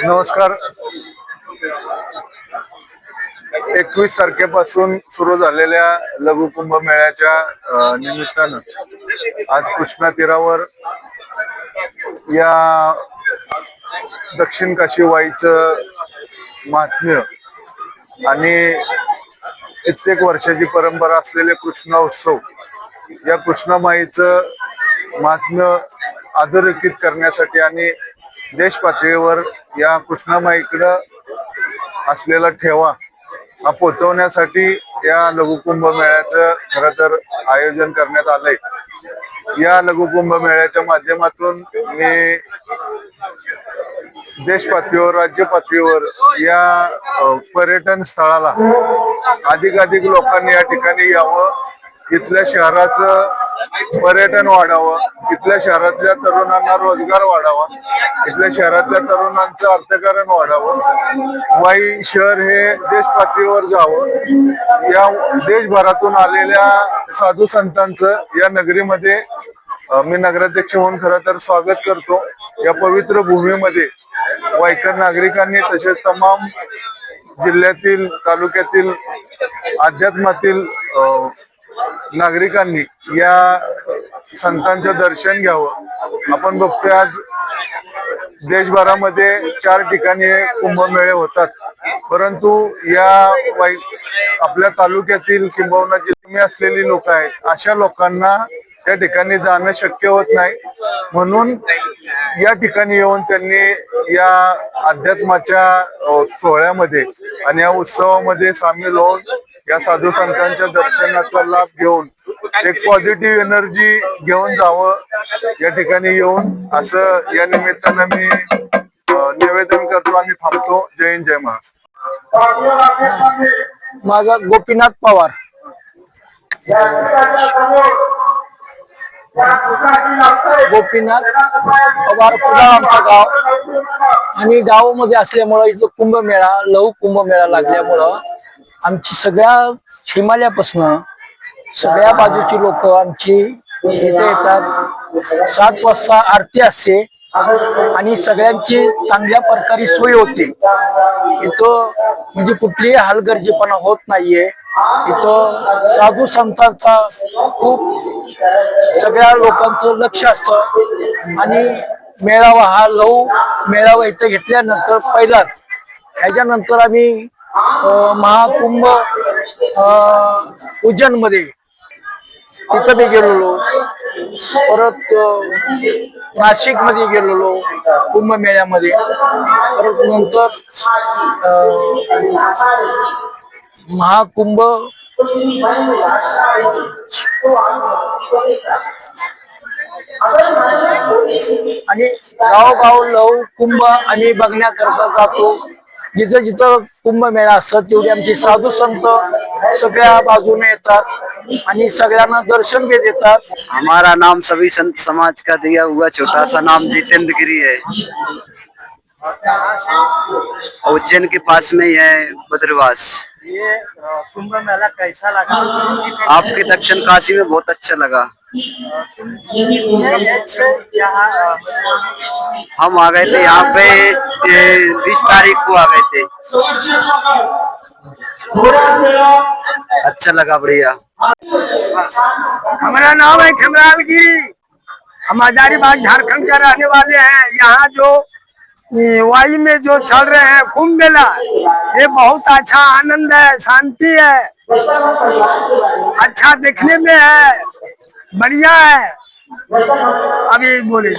नमस्कार. 21 तारखेपासून सुरू झालेल्या लघु कुंभमेळ्याच्या निमित्तानं आज कृष्णा तीरावर या दक्षिण काशी वाईचं महात्म्य आणि कित्येक वर्षाची परंपरा असलेले कृष्णा उत्सव, या कृष्णा माईचं महात्म्य अधोरेखित करण्यासाठी आणि देश पातळीवर या कृष्णा माईकडं असलेला ठेवा हा पोहोचवण्यासाठी या लघु कुंभमेळ्याचं खरं तर आयोजन करण्यात आलंय. या लघु कुंभमेळ्याच्या माध्यमातून मी देश पातळीवर, राज्य पातळीवर या पर्यटन स्थळाला अधिकाधिक लोकांनी या ठिकाणी यावं, इथल्या शहराचं पर्यटन वाढावं, इथल्या शहरातल्या तरुणांना रोजगार वाढावा, इथल्या शहरातल्या तरुणांचं अर्थकारण वाढावं, वाई शहर हे देश पातळीवर जावं. या देशभरातून आलेल्या साधू संतांचं या नगरीमध्ये मी नगराध्यक्ष म्हणून खरं तर स्वागत करतो. या पवित्र भूमीमध्ये वाईकर नागरिकांनी तसेच तमाम जिल्ह्यातील, तालुक्यातील, अध्यात्मातील नागरिकांनी या संतांचं दर्शन घ्यावं. आपण बघतोय आज देशभरामध्ये 4 ठिकाणी कुंभमेळे होतात, परंतु या आपल्या तालुक्यातील किंबहुना जिल्हे असलेली लोक आहेत, अशा लोकांना त्या ठिकाणी जाणं शक्य होत नाही. म्हणून या ठिकाणी येऊन त्यांनी या अध्यात्माच्या सोहळ्यामध्ये आणि या उत्सवामध्ये सामील होऊन या साधू संतांच्या दर्शनाचा लाभ घेऊन एक पॉझिटिव्ह एनर्जी घेऊन जावं या ठिकाणी येऊन, असं या निमित्तानं मी निवेदन करतो आणि थांबतो. जय हिंद, जय महाराष्ट्र. माझा गोपीनाथ पवार. गोपीनाथ पवार पुढा आमचं गाव, आणि गावामध्ये असल्यामुळं इथं कुंभमेळा, लघु कुंभमेळा लागल्यामुळं आमची सगळ्या हिमालयापासून सगळ्या बाजूची लोक आमची इथे येतात. 7 वाजता आरती असते आणि सगळ्यांची चांगल्या प्रकारे सोय होते. इथं म्हणजे कुठलीही हलगर्जीपणा होत नाहीये. इथं साधू संतांचा खूप सगळ्या लोकांचं लक्ष असतं. आणि मेळावा हा लघु मेळावा इथं घेतल्यानंतर पहिलाच, ह्याच्यानंतर आम्ही महाकुंभ उज्जैन मध्ये तिथं बी गेलेलो, परत नाशिक मध्ये गेलेलो कुंभमेळ्यामध्ये, परत नंतर महाकुंभ आणि गावोगाव लघु कुंभ आम्ही बघण्याकरता जातो. जिथं जिथं कुंभमेळा असतात तेवढे आमचे साधू संत सगळ्या बाजूने येतात आणि सगळ्यांना दर्शन भी देतात. हमारा नाम सभी संत समाज का दिया हुआ छोटा सा नाम जितेंद्र गिरी है। उज्जैन के पास में ही है बद्रवास। ये कुंभ मेला कैसा लगा आपके दक्षिण काशी में? बहुत अच्छा लगा। हम आ गए थे यहाँ पे 20 तारीख को आ गए थे। अच्छा लगा, बढ़िया। हमारा नाम है खमराल गिरी, हम हजारीबाग झारखंड का रहने वाले हैं। यहाँ जो वाई में जो चल रहे हैं कुंभ मेला, ये बहुत अच्छा आनंद है, शांति है, अच्छा देखने में है, बढ़िया है। अभी बोले